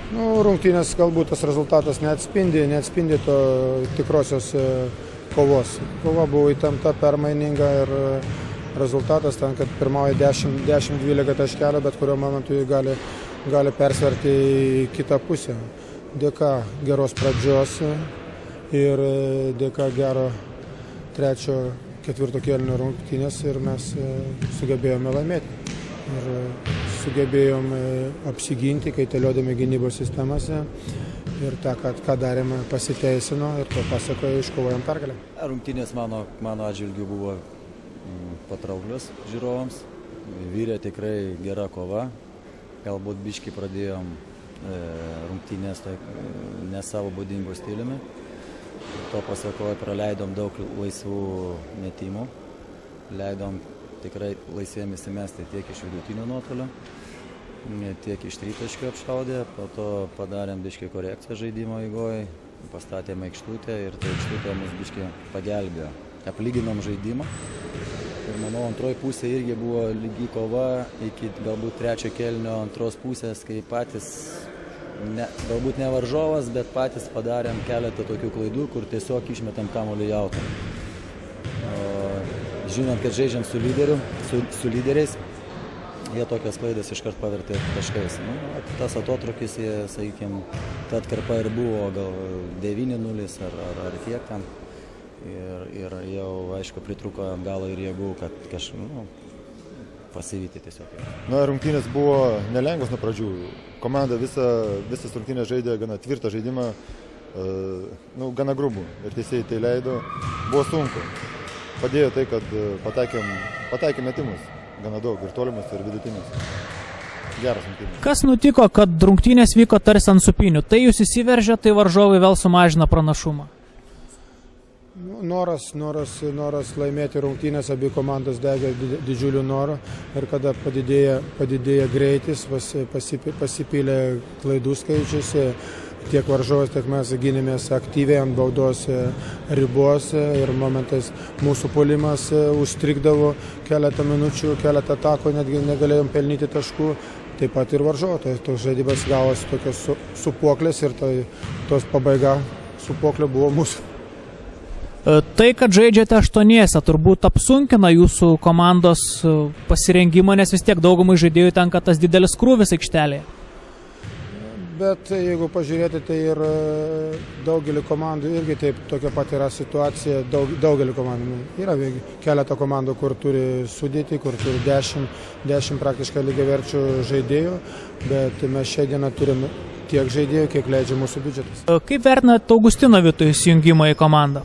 Rungtynės galbūt tas rezultatas neatspindi to tikrosios kovos. Kova buvo įtempta, permaininga ir rezultatas ten, kad pirmauja 10-12 taškelio, bet kuriuo momentu gali persverti į kitą pusę. Dėka geros pradžios ir dėka gero trečio, ketvirto kėlinio rungtynės ir mes sugebėjome laimėti. Ir sugebėjome apsiginti, kaitaliodami gynybos sistemose. Ir tą, ką darėme, pasiteisino ir to pasekoje iškovojom pergalę. Rungtynės mano atžvilgiu buvo patrauklios žiūrovams. Vyrė tikrai gera kova. Galbūt biškį pradėjom rungtynės ne savo būdingo stiliumi. To pasekoje praleidom daug laisvų metimų. Leidom tikrai laisvėm įsimesti tiek iš vidutinio nuotolio, tiek iš tritaškių apšaudė. Po to padarėm biškį korekciją žaidimo eigoje, pastatėm aikštutę ir ta aikštutė mus biškį pagelbėjo. Aplyginom žaidimą. Ir manau, antroji pusė irgi buvo lygi kova iki galbūt trečio kėlinio antros pusės, kai patys, galbūt ne varžovas, bet patys padarėm keletą tokių klaidų, kur tiesiog išmetam kamuolį į autą. Žinant, kad žaidžiam su lyderiais, jie tokias klaidas iškart pavertė taškais. Tas atotrukis, sakykime, ta atkarpa ir buvo gal 9-0 ar tiek ten. Ir jau, aišku, pritruko galo ir jėgų, kad pasivyti tiesiog. Rungtynės buvo nelengvos nuo pradžių. Komanda visas rungtynės žaidė gana tvirtą žaidimą, gana grubų. Ir teisėjai tai leido. Buvo sunku. Padėjo tai, kad pataikėm metimus gana daug, ir tolimus, ir vidutinius. Geras rungtynės. Kas nutiko, kad rungtynės vyko tarsi ant supinių? Tai jūs įsiveržė, tai varžovai vėl sumažina pranašumą? Noras laimėti rungtynės, abi komandos degė didžiuliu noru ir kada padidėja greitis, pasipylė klaidų skaičius, tiek varžovas, tiek mes gynėmės aktyviai ant baudos ribos ir momentais mūsų puolimas užstrigdavo keletą minučių, keletą atakų, netgi negalėjom pelnyti taškų, taip pat ir varžovo. Tos žaidimas gavosi tokios supuoklės ir tos pabaiga supuoklė buvo mūsų. Tai, kad žaidžiate aštuoniese, turbūt apsunkina jūsų komandos pasirengimą, nes vis tiek daugumai žaidėjų tenka tas didelis krūvis aikštelėje. Bet jeigu pažiūrėti, tai ir daugelį komandų irgi tokia pat yra situacija, daugelį komandų. Yra keletą komandų, kur turi sudėtį, kur turi 10 praktiškai lygiaverčių žaidėjų, bet mes šią dieną turime tiek žaidėjų, kiek leidžia mūsų biudžetas. Kaip vertinat Augustino Vito įsijungimą į komandą?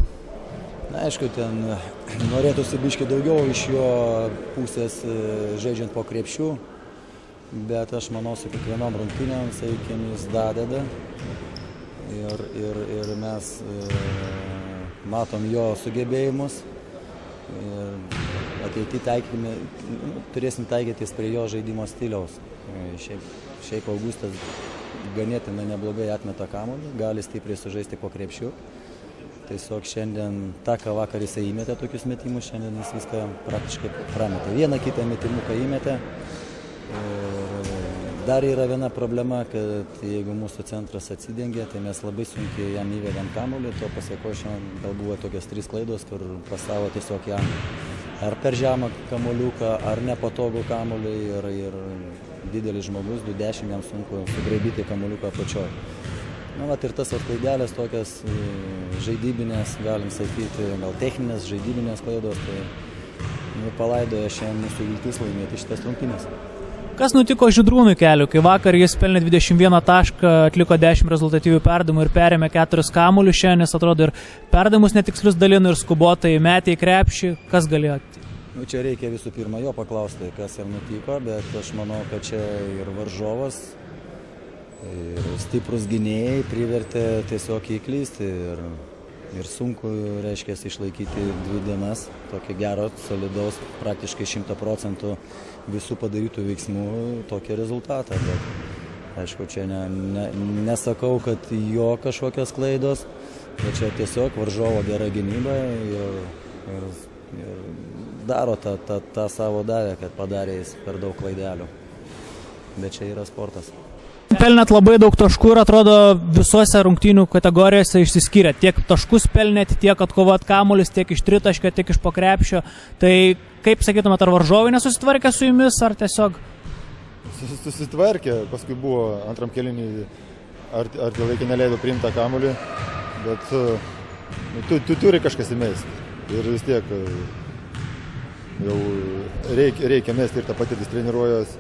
Aišku, ten norėtųsi biškį daugiau iš jo pusės žaidžiant po krepšių, bet aš manau, su kiekvienom rungtynėm, sakykime, jis dadeda ir mes matom jo sugebėjimus ir ateityje turėsim taikytis prie jo žaidimo stiliaus. Šiaip Augustas ganėtinai neblogai atmeta kamuolį, gali stipriai sužaisti po krepšių. Tiesiog šiandien, tą ką vakar jisai įmetė tokius metimus, šiandien jis viską praktiškai prametė. Vieną kitą metimuką įmetė. Dar yra viena problema, kad jeigu mūsų centras atsidengia, tai mes labai sunkiai jam įvedam kamuolį. To pasiekoje šiandien gal buvo tokios 3 klaidos, kur pasavo tiesiog jam ar per žemą kamuoliuką, ar nepatogų kamuolį ir didelis žmogus, 210, jam sunku sugraibyti kamuoliuką apačioj. Ir tas klaidelės tokias žaidybinės, galim sakyti, gal techninės, žaidybinės klaidos, tai palaidoja šiandien mūsų viltis laimėti šitas rungtynės. Kas nutiko Žydrūnui Keliu, kai vakar jis pelnė 21 tašką, atliko 10 rezultatyvių perdavimų ir perėmė 4 kamuolius, šiandien jis atrodo ir perdavimus netikslius dalino ir skubotai metė į krepšį, kas galėjo? Čia reikia visų pirma jo paklausti, kas jam nutiko, bet aš manau, kad čia ir varžovas, ir stiprus gynėjai privertė tiesiog įklysti ir sunku, reiškia, išlaikyti 2 dienas tokį gero, solidaus, praktiškai 100% visų padarytų veiksmų tokį rezultatą. Bet aišku, čia nesakau, kad jo kažkokios klaidos, bet čia tiesiog varžovo gera gynyba ir daro tą savo davę, kad padarė jis per daug klaidelių. Bet čia yra sportas. Pelnėt labai daug taškų ir atrodo visose rungtynių kategorijose išsiskyrėt. Tiek taškus pelnėt, tiek atkovot kamuolius, tiek iš tritaškio, tiek iš po krepšio. Tai kaip sakytumėt, ar varžovai nesusitvarkė su jumis, ar tiesiog? Susitvarkė, paskui buvo antram kėlinį, ar tie laikai neleido priimti tą kamuolį, bet tu turi kažkas įmesti. Ir vis tiek jau reikia mesti ir tą patirtis treniruojas.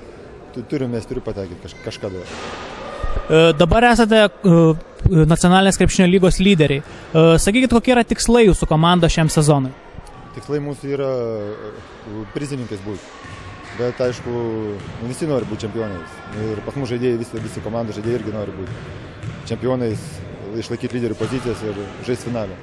Turiu patekti kažkada. Dabar esate nacionalinės krepšinio lygos lyderiai. Sakykit, kokie yra tikslai jūsų komanda šiam sezonui? Tikslai mūsų yra prizininkais būti. Bet aišku, visi nori būti čempionais. Ir pas mus žaidėjai, visi komandos žaidėjai irgi nori būti čempionais, išlaikyti lyderių pozicijas ir žaisti finalę.